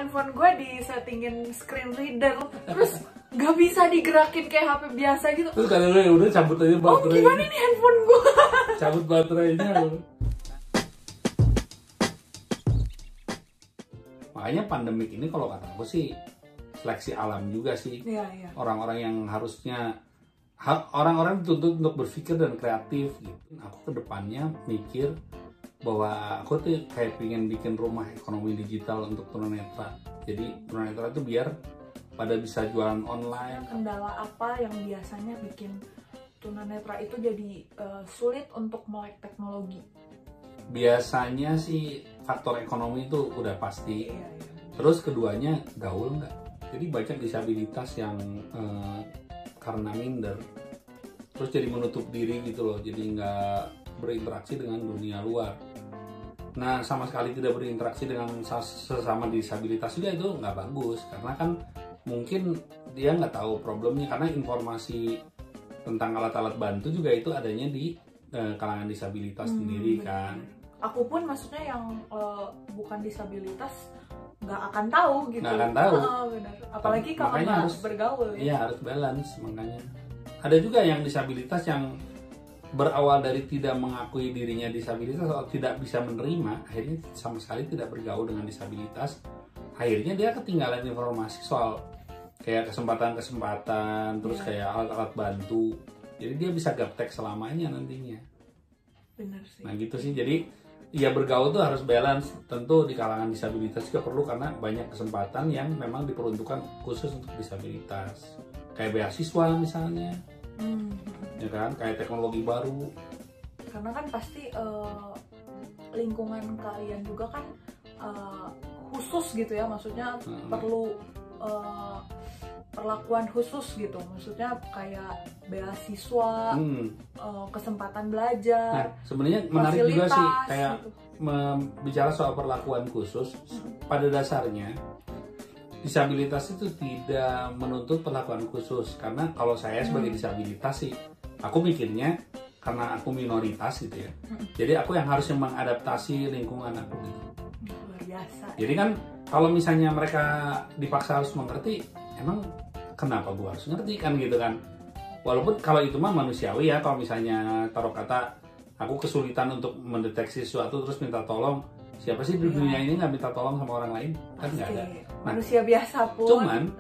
handphone gue disettingin screen reader, terus nggak bisa digerakin kayak HP biasa gitu. Terus kadang-kadang ya udah cabut aja baterai. Oh gimana nih handphone gue? Cabut baterainya. Makanya pandemik ini kalau kata aku sih seleksi alam juga sih. Iya. Orang-orang yang harusnya orang-orang dituntut untuk berpikir dan kreatif gitu. Aku kedepannya mikir bahwa aku tuh kayak pengen bikin rumah ekonomi digital untuk tunanetra. Jadi tunanetra itu biar pada bisa jualan online. Kendala apa yang biasanya bikin tunanetra itu jadi sulit untuk melek teknologi? Biasanya sih faktor ekonomi itu udah pasti. Iya. Terus keduanya gaul nggak? Jadi banyak disabilitas yang karena minder, terus jadi menutup diri gitu loh. Jadi nggak berinteraksi dengan dunia luar. Nah sama sekali tidak berinteraksi dengan sesama disabilitas juga itu nggak bagus. Karena kan mungkin dia nggak tahu problemnya. Karena informasi tentang alat-alat bantu juga itu adanya di kalangan disabilitas sendiri kan. Aku pun maksudnya yang bukan disabilitas nggak akan tahu gitu. Nggak akan tahu. Benar. Apalagi kalau Makanya nggak harus bergaul. Iya harus balance makanya. Ada juga yang disabilitas yang berawal dari tidak mengakui dirinya disabilitas atau tidak bisa menerima, akhirnya sama sekali tidak bergaul dengan disabilitas. Akhirnya dia ketinggalan informasi soal kayak kesempatan-kesempatan, terus kayak alat-alat bantu. Jadi dia bisa gaptek selamanya nantinya. Benar sih. Nah gitu sih, jadi ya bergaul tuh harus balance. Tentu di kalangan disabilitas juga perlu karena banyak kesempatan yang memang diperuntukkan khusus untuk disabilitas. Kayak beasiswa misalnya, ya kan, kayak teknologi baru. Karena kan pasti lingkungan kalian juga kan khusus gitu ya, maksudnya perlu perlakuan khusus gitu, maksudnya kayak beasiswa, kesempatan belajar. Nah sebenarnya menarik juga sih kayak gitu. Bicara soal perlakuan khusus. Pada dasarnya disabilitas itu tidak menuntut perlakuan khusus, karena kalau saya sebagai disabilitas sih aku mikirnya karena aku minoritas gitu ya, jadi aku yang harus mengadaptasi lingkungan aku gitu. Luar biasa. Jadi kan kalau misalnya mereka dipaksa harus mengerti, emang kenapa gua harus ngerti kan gitu kan. Walaupun kalau itu mah manusiawi ya, kalau misalnya taruh kata aku kesulitan untuk mendeteksi sesuatu terus minta tolong, siapa sih di dunia ini nggak minta tolong sama orang lain? Kan nggak ada. Nah, manusia biasa pun. Cuman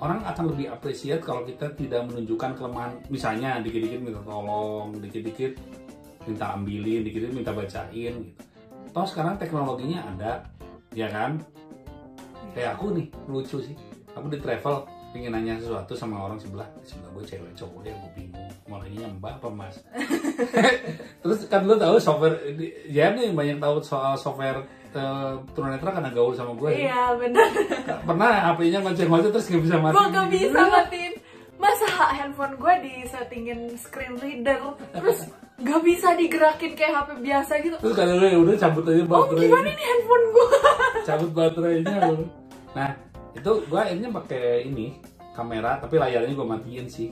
orang akan lebih appreciate kalau kita tidak menunjukkan kelemahan. Misalnya dikit-dikit minta tolong, dikit-dikit minta ambilin, dikit-dikit minta bacain gitu. Toh sekarang teknologinya ada, ya kan? Kayak aku nih, lucu sih. Aku di travel pengen nanya sesuatu sama orang sebelah gue cewek cowok deh, gue bingung mau nanya mbak apa mas. Terus kan lo tahu software ya nih, banyak tahu soal software tunanetra karena gaul sama gue. Iya benar. Pernah HP-nya ngoceh-ngoceh terus nggak bisa matiin. Gue nggak bisa matiin. Masa handphone gue disettingin screen reader, terus nggak bisa digerakin kayak HP biasa gitu. Terus kadang-kadang ya udah cabut aja baterainya. Oh gimana nih handphone gue? Cabut baterainya. Nah itu gue akhirnya pakai ini kamera, tapi layarnya gue matiin sih.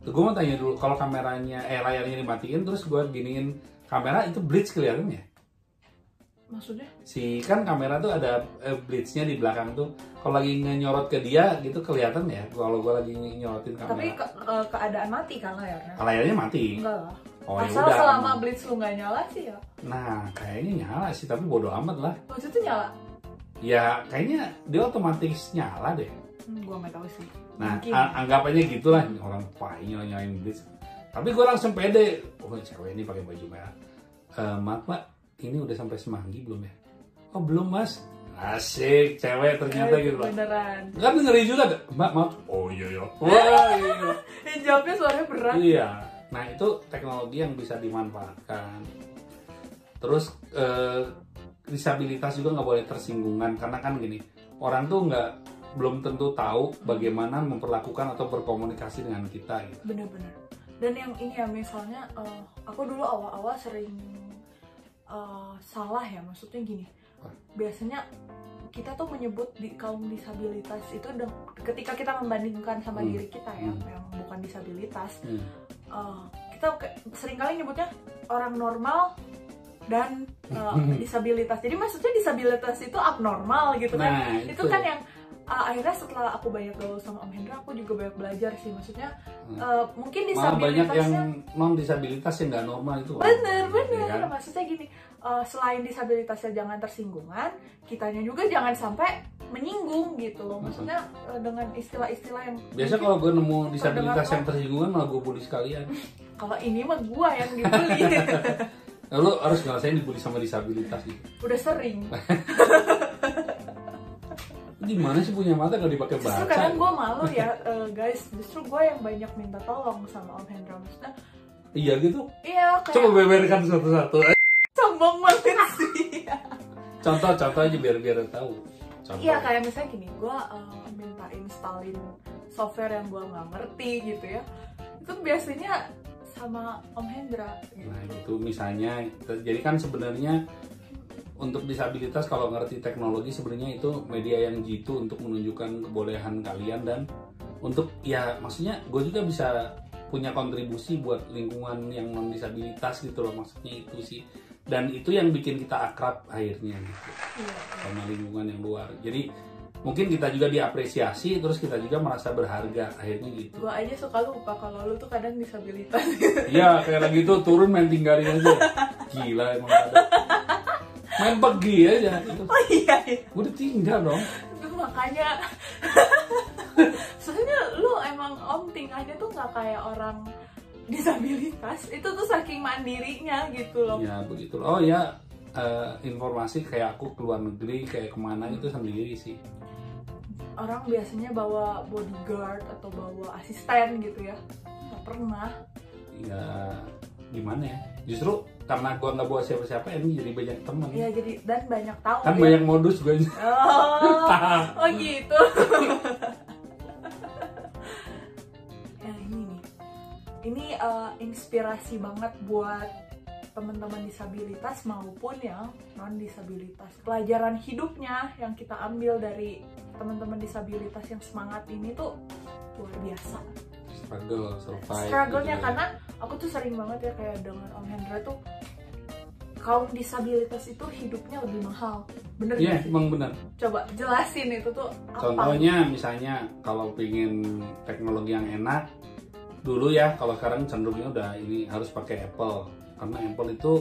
Gue mau tanya dulu, kalau kameranya layarnya dimatiin terus gue giniin kamera, itu blitz kelihatan ya? Maksudnya? Si kan kamera tuh ada blitznya di belakang tuh. Kalau lagi nyorot ke dia gitu kelihatan ya. Kalau gue lagi nyorotin kamera. Tapi keadaan mati kan layarnya? Layarnya mati. Enggak lah. Oh, asal yaudah. Selama blitz lu nggak nyala sih ya. Nah kayaknya nyala sih, tapi bodo amat lah. Maksudnya nyala? Ya kayaknya dia otomatis nyala deh. Gua nggak tahu sih. Nah anggapannya gitulah, orang pahing nyalain blitz. Tapi gue langsung pede. Oh cewek ini pakai baju merah. Maaf mbak, ini udah sampai Semanggi belum ya? Oh belum mas. Asik, cewek ternyata gitu loh. Beneran. Kan ngeri juga, mbak maaf. Oh iya iya. Wah iya. Jawabnya suaranya berat. Iya. Nah itu teknologi yang bisa dimanfaatkan. Terus disabilitas juga nggak boleh tersinggungan, karena kan gini, orang tuh belum tentu tahu bagaimana memperlakukan atau berkomunikasi dengan kita gitu. Bener-bener. Dan yang ini ya, misalnya aku dulu awal-awal sering salah ya, maksudnya gini. Biasanya kita tuh menyebut di kaum disabilitas itu ketika kita membandingkan sama diri kita yang bukan disabilitas, kita seringkali nyebutnya orang normal dan disabilitas. Jadi maksudnya disabilitas itu abnormal gitu kan. Nah, itu kan yang akhirnya setelah aku banyak gaul sama Om Hendra, aku juga banyak belajar sih. Maksudnya mungkin malah banyak yang disabilitasnya non disabilitas yang nggak normal itu. bener Ya kan? maksudnya gini, selain disabilitasnya jangan tersinggungan, kitanya juga jangan sampai menyinggung gitu loh. Maksudnya dengan istilah-istilah yang Biasa kalau gue nemu disabilitas terdengar yang tersinggungan malah gue bully sekalian. kalau ini mah gua yang dibully. Lo harus ngerasain dibully sama disabilitas gitu. Udah sering. Gimana sih punya mata kalau dipakai Justru baca? kadang gue malu ya, guys. Justru gue yang banyak minta tolong sama Om Hendra. Maksudnya, Iya gitu. iya kayak Coba beberkan satu-satu. sombong banget sih. Contoh aja biar tahu. Contoh. Iya kayak misalnya gini, gue minta installin software yang gue nggak ngerti gitu ya. Itu biasanya sama Om Hendra. Gitu. Nah itu misalnya, jadi kan sebenarnya untuk disabilitas kalau ngerti teknologi sebenarnya itu media yang jitu untuk menunjukkan kebolehan kalian dan untuk ya maksudnya gue juga bisa punya kontribusi buat lingkungan yang non disabilitas gitu loh, maksudnya itu sih, dan itu yang bikin kita akrab akhirnya gitu sama lingkungan yang luar. Jadi mungkin kita juga diapresiasi, terus kita juga merasa berharga akhirnya gitu. Gue aja suka lupa kalau lu tuh kadang disabilitas. Iya kayak lagi itu turun main tinggalin aja, gila emang ada. Main pergi aja gitu. Oh iya, Udah tinggal dong. itu makanya. Soalnya lu emang Om tingkahnya tuh nggak kayak orang disabilitas. Itu tuh saking mandirinya gitu loh. Ya begitu. Oh ya, informasi kayak aku keluar negeri kayak kemana itu sendiri sih. Orang biasanya bawa bodyguard atau bawa asisten gitu ya. Nggak pernah. Ya gimana ya? Justru karena gua nggak bawa siapa-siapa ini jadi banyak teman. Iya jadi dan banyak tahu. Kan ya. banyak modus gue. Oh gitu. Ya ini nih. Ini inspirasi banget buat teman-teman disabilitas maupun yang non disabilitas. Pelajaran hidupnya yang kita ambil dari teman-teman disabilitas yang semangat ini tuh luar biasa. Struggle, survive. Struggle-nya gitu ya. karena aku tuh sering banget ya kayak dengan Om Hendra tuh kaum disabilitas itu hidupnya lebih mahal. Bener Iya, gak sih? emang benar. Coba jelasin itu tuh apa? Contohnya misalnya kalau pengen teknologi yang enak, dulu ya, kalau sekarang cenderungnya udah ini harus pakai Apple. Karena Apple itu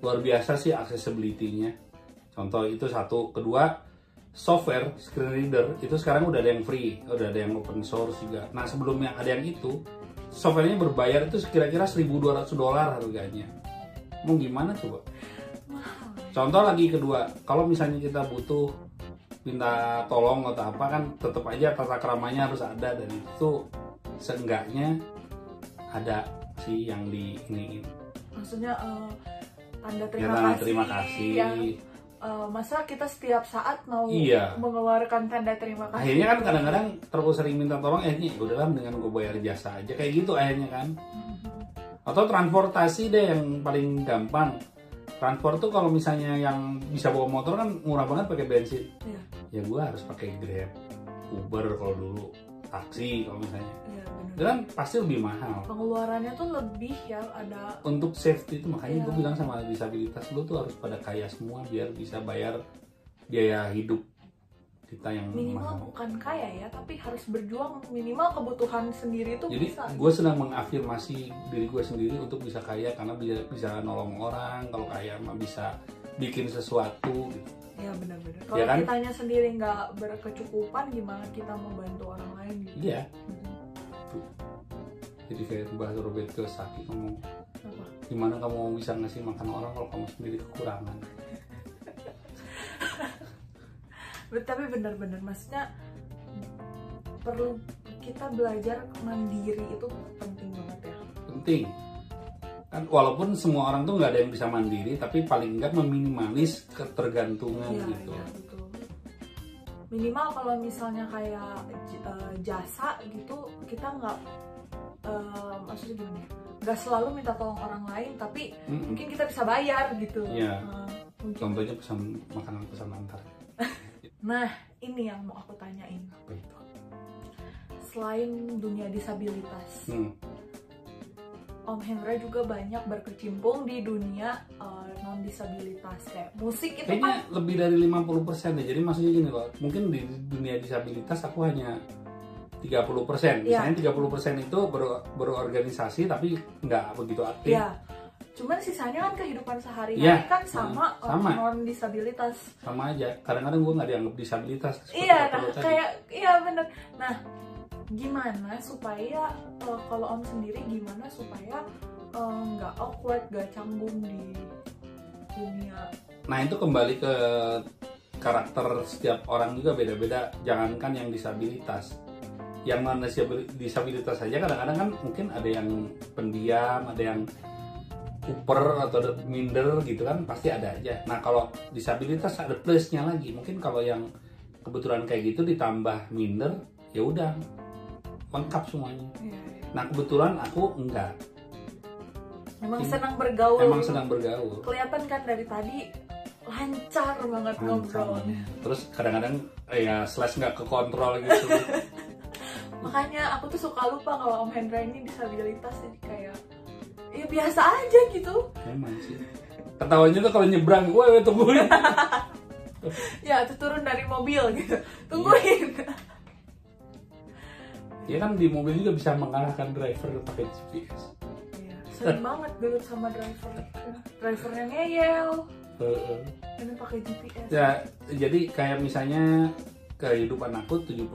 luar biasa sih accessibility-nya. Contoh itu satu. Kedua, software screen reader itu sekarang udah ada yang free, udah ada yang open source juga. Nah sebelum yang ada yang itu, softwarenya berbayar itu kira-kira $1.200 harganya. Mau gimana coba? Mahal. Contoh lagi kedua, kalau misalnya kita butuh minta tolong atau apa kan tetap aja tata keramanya harus ada, dan itu seenggaknya ada sih yang diiniin. Maksudnya tanda Ya, terima tanda kasih. terima kasih. Yang, masa kita setiap saat mau Iya. mengeluarkan tanda terima kasih. Akhirnya kan kadang-kadang terlalu sering minta tolong, akhirnya udahlah dengan gue bayar jasa aja kayak gitu akhirnya kan. Atau transportasi deh yang paling gampang. Transport tuh kalau misalnya yang bisa bawa motor kan murah banget pakai bensin. Iya. Ya gue harus pakai Grab, Uber kalau dulu, taksi kalau misalnya. Iya, bener. Itu kan pasti lebih mahal. Pengeluarannya tuh lebih ya, ada Untuk safety itu makanya Iya. gue bilang sama disabilitas lu tuh harus pada kaya semua biar bisa bayar biaya hidup kita yang minimal mahal. bukan kaya ya, tapi harus berjuang minimal kebutuhan sendiri tuh Jadi bisa. gue sedang mengafirmasi diri gue sendiri untuk bisa kaya karena bisa nolong orang. Kalau kaya mah bisa bikin sesuatu gitu. Ya benar-benar. Kalau Ya kan? kitanya sendiri nggak berkecukupan, gimana kita mau bantu orang lain gitu? Iya. Jadi kayak Mbah Robert Kiyosaki ngomong, Apa? gimana kamu bisa ngasih makan orang kalau kamu sendiri kekurangan? Tapi benar-benar maksudnya perlu kita belajar mandiri itu penting banget ya. Penting. Kan walaupun semua orang tuh nggak ada yang bisa mandiri, tapi paling nggak meminimalis ketergantungan Iya, gitu. iya, betul. Minimal kalau misalnya kayak jasa gitu, kita nggak maksudnya gimana ya? Nggak selalu minta tolong orang lain, tapi mungkin kita bisa bayar gitu. Iya. Mungkin. Contohnya pesan makanan pesan antar. Nah, ini yang mau aku tanyain. Apa itu? Selain dunia disabilitas, Om Hendra juga banyak berkecimpung di dunia non disabilitas kayak musik itu kayaknya kan lebih dari 50% deh. Jadi maksudnya gini loh, mungkin di dunia disabilitas aku hanya 30%. Iya. Misalnya 30% itu berorganisasi tapi nggak begitu aktif. ya. Cuman sisanya kan kehidupan sehari-hari Iya. kan sama, Sama. non disabilitas. Sama aja. Kadang-kadang gue nggak dianggap disabilitas. seperti Iya, kata nah lo tadi. kayak iya bener. Nah, gimana supaya kalau Om sendiri gimana supaya nggak awkward, nggak canggung di dunia? Nah itu kembali ke karakter setiap orang juga beda-beda. Jangankan yang disabilitas, yang non disabilitas saja kadang-kadang kan mungkin ada yang pendiam, ada yang kuper atau ada minder gitu kan, pasti ada aja. Nah kalau disabilitas ada plusnya lagi. Mungkin kalau yang kebetulan kayak gitu ditambah minder, ya udah lengkap semuanya. Iya. Nah kebetulan aku enggak. Memang senang bergaul. Emang sedang bergaul. Kelihatan kan dari tadi lancar banget ngobrolnya. Terus kadang-kadang ya slash nggak kekontrol gitu. Makanya aku tuh suka lupa kalau Om Hendra ini disabilitas, jadi kayak ya biasa aja gitu. Memang sih. Ketawanya tuh kalau nyebrang, woi tungguin. Ya tuh turun dari mobil gitu, tungguin. Ya kan di mobil juga bisa mengarahkan driver pakai GPS. Iya, sering banget dulu sama driver. Drivernya ngeyel, ini pakai GPS. Ya, jadi kayak misalnya kehidupan aku 70%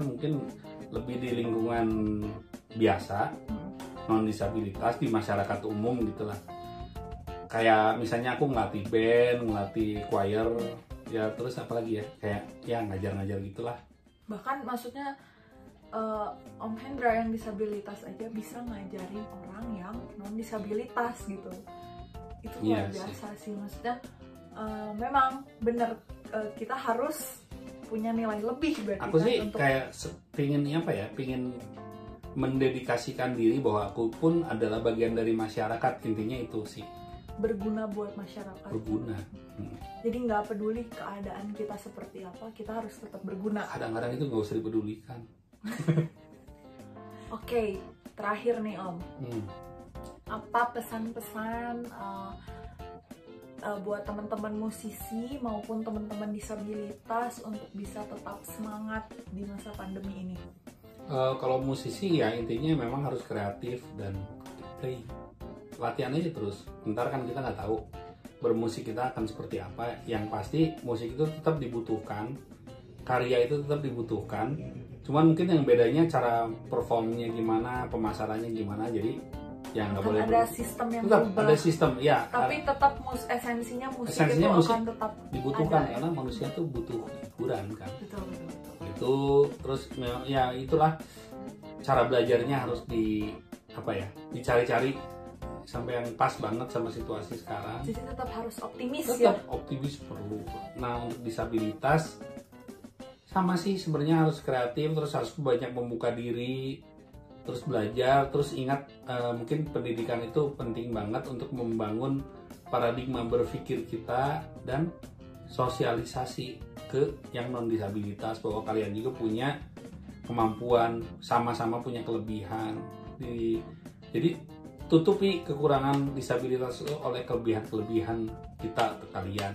mungkin lebih di lingkungan biasa, non disabilitas, di masyarakat umum gitulah. Kayak misalnya aku ngelatih band, ngelatih choir, ya terus apa lagi ya, kayak ya ngajar-ngajar gitulah. Bahkan maksudnya Om Hendra yang disabilitas aja bisa ngajarin orang yang non disabilitas gitu. Itu luar Iya biasa sih, maksudnya memang bener kita harus punya nilai lebih berarti Aku kan sih untuk kayak pingin apa ya, pingin mendedikasikan diri bahwa aku pun adalah bagian dari masyarakat. Intinya itu sih, berguna buat masyarakat. berguna. Jadi nggak peduli keadaan kita seperti apa, kita harus tetap berguna. Kadang-kadang itu nggak usah dipedulikan. Oke, terakhir nih Om, apa pesan-pesan buat teman-teman musisi maupun teman-teman disabilitas untuk bisa tetap semangat di masa pandemi ini? Kalau musisi ya intinya memang harus kreatif dan play. Latihan aja terus. Ntar kan kita nggak tahu bermusik kita akan seperti apa. Yang pasti musik itu tetap dibutuhkan, karya itu tetap dibutuhkan. Cuman mungkin yang bedanya cara performnya gimana, pemasarannya gimana. Jadi ya nggak boleh ada sistem yang tetap berubah. ada sistem ya. Tapi tetap esensinya musik Esensinya itu musik akan tetap dibutuhkan ada, ya? karena manusia tuh butuh hiburan kan. Betul, betul, betul. Itu terus ya itulah cara belajarnya harus dicari-cari sampai yang pas banget sama situasi sekarang. Jadi tetap harus optimis Tetap ya. optimis perlu. Nah untuk disabilitas sama sih sebenarnya harus kreatif, terus harus banyak membuka diri, terus belajar, terus ingat mungkin pendidikan itu penting banget untuk membangun paradigma berpikir kita dan sosialisasi ke yang non disabilitas bahwa kalian juga punya kemampuan, sama-sama punya kelebihan. Jadi tutupi kekurangan disabilitas oleh kelebihan kita ke kalian.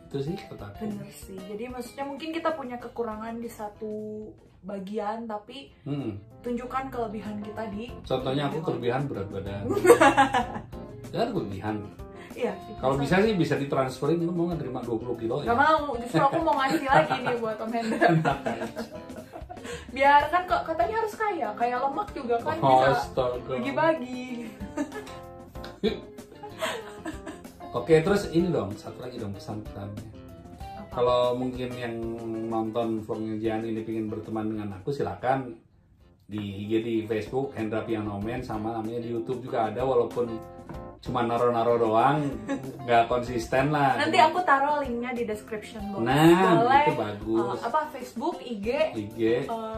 Itu sih kata aku. Bener sih. Jadi maksudnya mungkin kita punya kekurangan di satu bagian, tapi tunjukkan kelebihan kita di. Contohnya aku kelebihan berat badan. Itu kan kelebihan. Iya. Kalau bisa sih bisa ditransferin, lu mau nggak terima 20 kilo Gak ya? mau, justru aku mau ngasih lagi nih buat Om Hendra. Biar kan kok katanya harus kaya lemak juga kan bisa Astaga. bagi-bagi. Oke, terus ini dong, satu lagi dong pesan-pesannya. Kalau mungkin yang nonton vlognya Jian ini pengen berteman dengan aku, silakan di IG, di Facebook Hendra Piano Man, sama namanya di YouTube juga ada, walaupun cuma naro-naro doang, nggak konsisten lah. Nanti aku taruh linknya di description box. Nah, boleh itu bagus. Facebook, IG,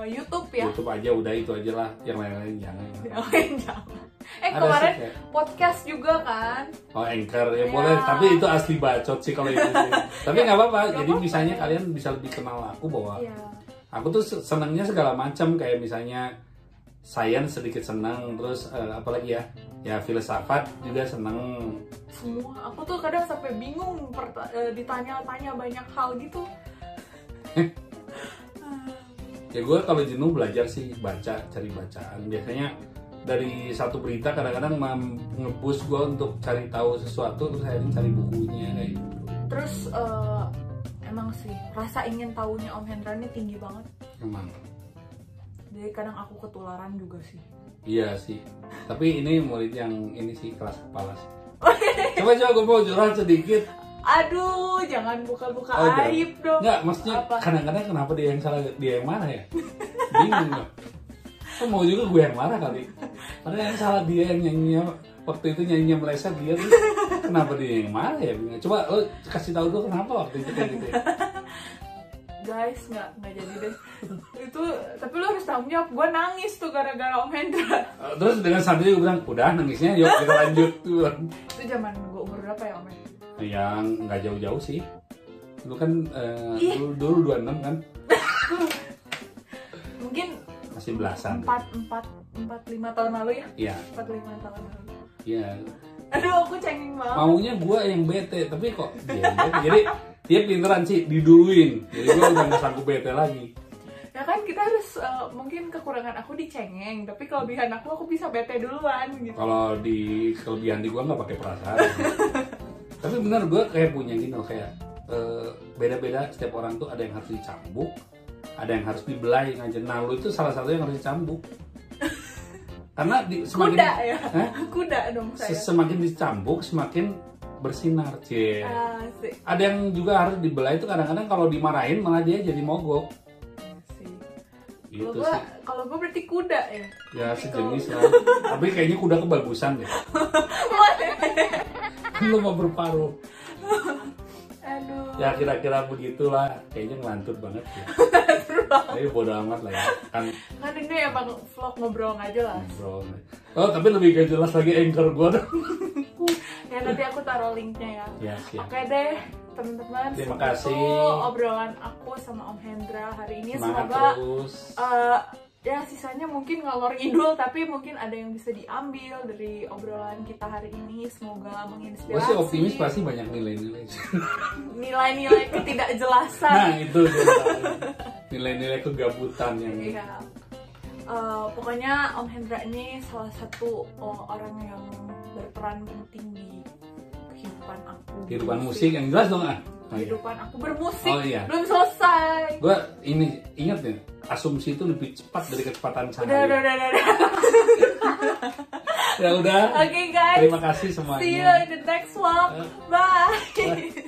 YouTube ya. YouTube aja udah, itu aja lah, yang lain-lain jangan. Yang lain jangan. Ada Kemarin sih, kayak- podcast juga kan. Oh, Anchor ya Ya. boleh, tapi itu asli bacot sih kalau itu. Tapi nggak apa-apa. Nggak Jadi apa-apa. misalnya kalian bisa lebih kenal aku bahwa Iya. aku tuh senangnya segala macam, kayak misalnya sains sedikit senang, terus apalagi ya filsafat juga senang. Semua, aku tuh kadang sampai bingung ditanya-tanya banyak hal gitu. Ya gue kalau jenuh belajar sih, baca, cari bacaan. Biasanya dari satu berita kadang-kadang nge-push gue untuk cari tahu sesuatu, terus akhirnya cari bukunya kayak gitu. Terus emang sih rasa ingin tahunya Om Hendra ini tinggi banget. Emang. Jadi kadang aku ketularan juga sih. Iya sih. Tapi ini murid yang ini sih keras kepala sih. Coba gue mau curhat sedikit. Aduh, jangan buka-buka aib dong. Enggak, maksudnya kadang-kadang kenapa dia yang salah, dia yang marah ya? Bingung gak? Kok mau juga gue yang marah kali. Padahal yang salah dia yang nyanyinya, waktu itu nyanyinya meleset dia tuh. Kenapa dia yang marah ya? Coba lo kasih tahu tuh kenapa waktu itu kayak gitu ya? Guys, nggak jadi deh. Itu, tapi lo harus tanggung jawab. Gue nangis tuh gara-gara Om Hendra. Terus dengan santai gue bilang, udah nangisnya, yuk kita lanjut tuh. Itu zaman gue umur berapa ya Om Hendra? Yang nggak jauh-jauh sih. Lu kan dulu 26 kan? Mungkin masih belasan. 4-5 tahun lalu ya? Iya. 4-5 tahun lalu. Iya. Aduh, aku cengeng banget. Maunya gue yang bete, tapi kok dia yang bete. Jadi dia pinteran sih, diduluin. Jadi gue udah nggak sanggup bete lagi. Ya kan kita harus, mungkin kekurangan aku dicengeng, tapi kelebihan aku bisa bete duluan gitu. Kalau di kelebihan di gue nggak pakai perasaan. Tapi benar gue kayak punya gini loh, kayak beda-beda setiap orang tuh ada yang harus dicambuk, ada yang harus dibelai ngajar. Nah lu itu salah satu yang harus dicambuk. Karena semakin kuda ya, kuda dong saya. Semakin dicambuk semakin bersinar, cie. Ada yang juga harus dibelai itu kadang-kadang kalau dimarahin malah dia jadi mogok. Gitu sih. Kalau gue berarti kuda ya. Ya sejenis lah. Tapi kayaknya kuda kebagusan deh. Lu mau berparuh. Aduh. Ya kira-kira begitulah. Kayaknya ngelantur banget ya. Tapi bodo amat lah ya. Kan ini emang vlog ngobrol nggak jelas. Ngobrol. Oh tapi lebih gak jelas lagi anchor gue dong. Ya nanti aku taruh linknya ya. Ya siap. Oke deh teman-teman. Terima kasih. Obrolan aku sama Om Hendra hari ini. Semangat semoga terus. Ya sisanya mungkin ngalor ngidul, tapi mungkin ada yang bisa diambil dari obrolan kita hari ini. Semoga menginspirasi. Gue sih optimis, pasti banyak nilai-nilai. Nilai-nilai ketidakjelasan. Nah itu nilai-nilai kegabutan yang. Iya. Pokoknya Om Hendra ini salah satu orang yang berperan penting di kehidupan aku. Kehidupan musik yang jelas dong Kehidupan aku bermusik. Oh iya. Belum selesai. Gue ini ingat nih, asumsi itu lebih cepat dari kecepatan cahaya. Udah. Ya udah. Oke guys. Terima kasih semuanya. See you in the next vlog. Bye.